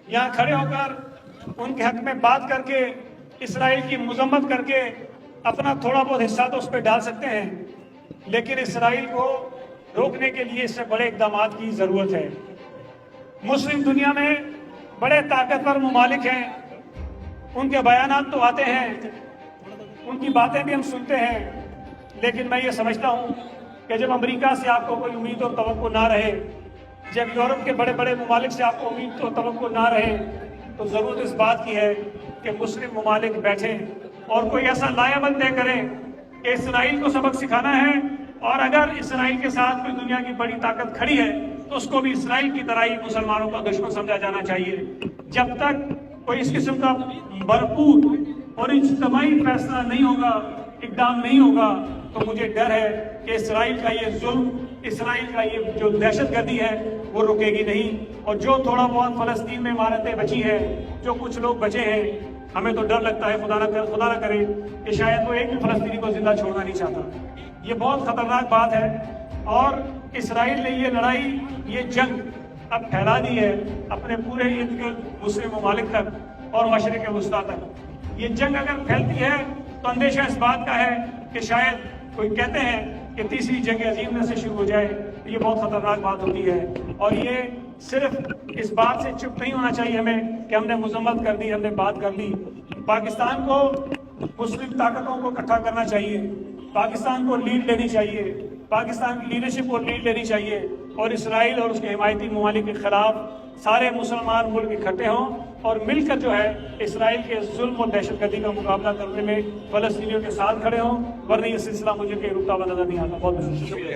یہاں کھڑے ہو کر ان کے حق میں بات کر کے اسرائیل کی مذمت کر کے اپنا تھوڑا بہت حصہ تو اس پہ ڈال سکتے ہیں، لیکن اسرائیل کو روکنے کے لیے اس سے بڑے اقدامات کی ضرورت ہے۔ مسلم دنیا میں بڑے طاقتور ممالک ہیں، ان کے بیانات تو آتے ہیں، ان کی باتیں بھی ہم سنتے ہیں، لیکن میں یہ سمجھتا ہوں کہ جب امریکہ سے آپ کو کوئی امید اور توقع نہ رہے، جب یورپ کے بڑے بڑے ممالک سے آپ کو امید اور توقع نہ رہے، تو ضرورت اس بات کی ہے کہ مسلم ممالک بیٹھیں اور کوئی ایسا لائحہ بند طے کریں کہ اسرائیل کو سبق سکھانا ہے، اور اگر اسرائیل کے ساتھ کوئی دنیا کی بڑی طاقت کھڑی ہے تو اس کو بھی اسرائیل کی طرح ہی مسلمانوں کا دشمن سمجھا جانا چاہیے۔ جب تک کوئی اس قسم کا بھرپور اور اجتماعی فیصلہ نہیں ہوگا، اقدام نہیں ہوگا، تو مجھے ڈر ہے کہ اسرائیل کا یہ ظلم، اسرائیل کا یہ جو دہشت گردی ہے وہ رکے گی نہیں، اور جو تھوڑا بہت فلسطین میں عمارتیں بچی ہیں، جو کچھ لوگ بچے ہیں، ہمیں تو ڈر لگتا ہے خدا نہ کرے کہ شاید وہ ایک بھی فلسطینی کو زندہ چھوڑنا نہیں چاہتا۔ یہ بہت خطرناک بات ہے، اور اسرائیل نے یہ لڑائی، یہ جنگ اب پھیلا دی ہے اپنے پورے ارد گرد مسلم ممالک تک اور مشرق وسطیٰ تک۔ یہ جنگ اگر پھیلتی ہے تو اندیشہ اس بات کا ہے کہ شاید کوئی کہتے ہیں کہ تیسری جنگ عظیم سے شروع ہو جائے، یہ بہت خطرناک بات ہوتی ہے، اور یہ صرف اس بات سے چپ نہیں ہونا چاہیے ہمیں کہ ہم نے مذمت کر دی، ہم نے بات کر لی۔ پاکستان کو مسلم طاقتوں کو اکٹھا کرنا چاہیے، پاکستان کو لیڈ لینی چاہیے، پاکستان کی لیڈرشپ کو لیڈ لینی چاہیے، اور اسرائیل اور اس کے حمایتی ممالک کے خلاف سارے مسلمان ملک اکٹھے ہوں اور مل کر جو ہے اسرائیل کے ظلم اور دہشت گردی کا مقابلہ کرنے میں فلسطینیوں کے ساتھ کھڑے ہوں، ورنہ یہ سلسلہ مجھے کہیں رکتا ہوا نظر نہیں آتا۔ بہت بہت شکریہ۔